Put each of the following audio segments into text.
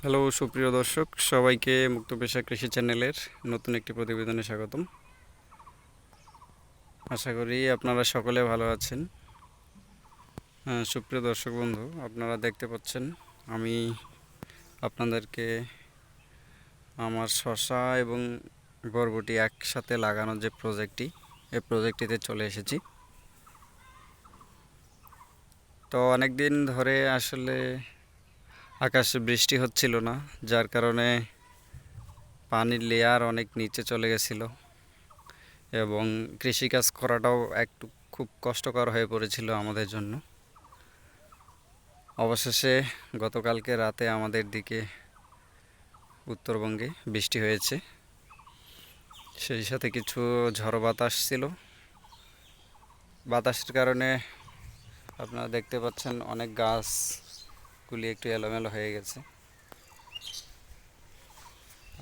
Hello সুপ্রিয় দর্শক, সবাইকে মুক্ত পেশা কৃষি চ্যানেলের নতুন একটি প্রতিবেদনে স্বাগতম। আশা করি আপনারা সকলে ভালো আছেন। সুপ্রিয় দর্শক বন্ধু, আপনারা দেখতে পাচ্ছেন আমি আপনাদেরকে আমার শসা এবং বরবটি একসাথে লাগানোর যে প্রজেক্টটি, এই প্রজেক্টটিতে চলে এসেছি। তো অনেক দিন ধরে আসলে আকাশে বৃষ্টি হচ্ছিল না, যার কারণে পানির লেয়ার অনেক নিচে চলে গেছিলো এবং কৃষিকাজ করাটাও একটু খুব কষ্টকর হয়ে পড়েছিল আমাদের জন্য। অবশেষে গতকালকে রাতে আমাদের দিকে উত্তরবঙ্গে বৃষ্টি হয়েছে, সেই সাথে কিছু ঝড়ো বাতাস ছিল। বাতাসের কারণে আপনারা দেখতে পাচ্ছেন অনেক গাছগুলি একটু এলোমেলো হয়ে গেছে।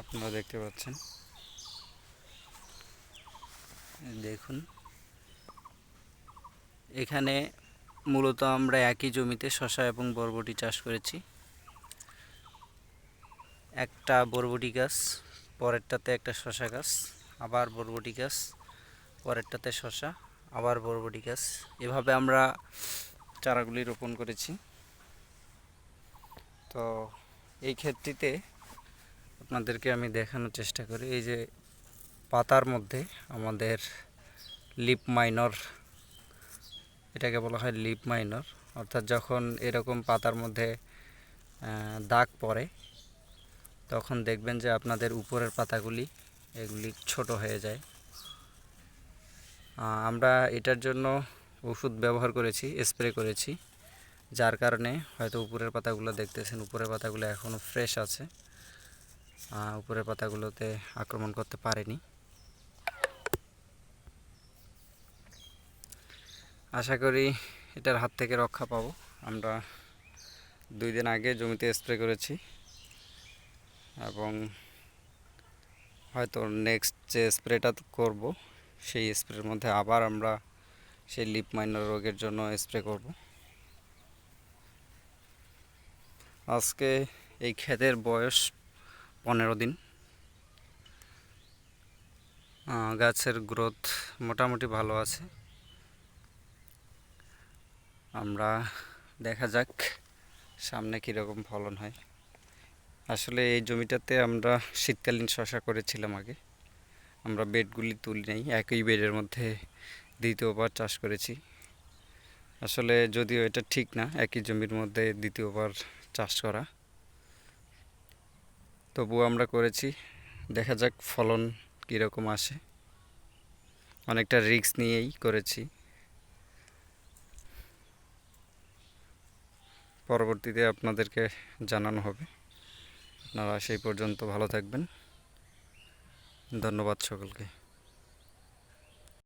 আপনারা দেখতে পাচ্ছেন, দেখুন এখানে মূলত আমরা একই জমিতে শসা এবং বরবটি চাষ করেছি। একটা বরবটি গাছ, পরেরটাতে একটা শসা গাছ, আবার বরবটি গাছ, পরেরটাতে শসা, আবার বরবটি গাছ, এভাবে আমরা চারাগুলি রোপণ করেছি। তো এই ক্ষেত্রটিতে আপনাদেরকে আমি দেখানোর চেষ্টা করি, এই যে পাতার মধ্যে আমাদের লিপ মাইনর, এটাকে বলা হয় লিপ মাইনর, অর্থাৎ যখন এরকম পাতার মধ্যে দাগ পড়ে তখন দেখবেন যে আপনাদের উপরের পাতাগুলি এগুলি ছোট হয়ে যায়। আমরা এটার জন্য ওষুধ ব্যবহার করেছি, স্প্রে করেছি, যার কারণে হয়তো উপরের পাতাগুলো দেখতেছেন, উপরের পাতাগুলো এখনও ফ্রেশ আছে, উপরের পাতাগুলোতে আক্রমণ করতে পারেনি। আশা করি এটার হাত থেকে রক্ষা পাবো। আমরা 2 দিন আগে জমিতে স্প্রে করেছি এবং হয়তো নেক্সট যে স্প্রেটা করব সেই স্প্রের মধ্যে আবার আমরা সেই লিপ মাইনার রোগের জন্য স্প্রে করব। আজকে এই ক্ষেতের বয়স 15 দিন। গাছের গ্রোথ মোটামুটি ভালো আছে। আমরা দেখা যাক সামনে কীরকম ফলন হয়। আসলে এই জমিটাতে আমরা শীতকালীন শসা করেছিলাম আগে, আমরা বেডগুলি তুলি নাই, একই বেডের মধ্যে দ্বিতীয়বার চাষ করেছি। আসলে যদিও এটা ঠিক না একই জমির মধ্যে দ্বিতীয়বার চাষ করা, তবুও আমরা করেছি। দেখা যাক ফলন কীরকম আসে। অনেকটা রিস্ক নিয়েই করেছি। পরবর্তীতে আপনাদেরকে জানানো হবে। আপনারা সেই পর্যন্ত ভালো থাকবেন। ধন্যবাদ সকলকে।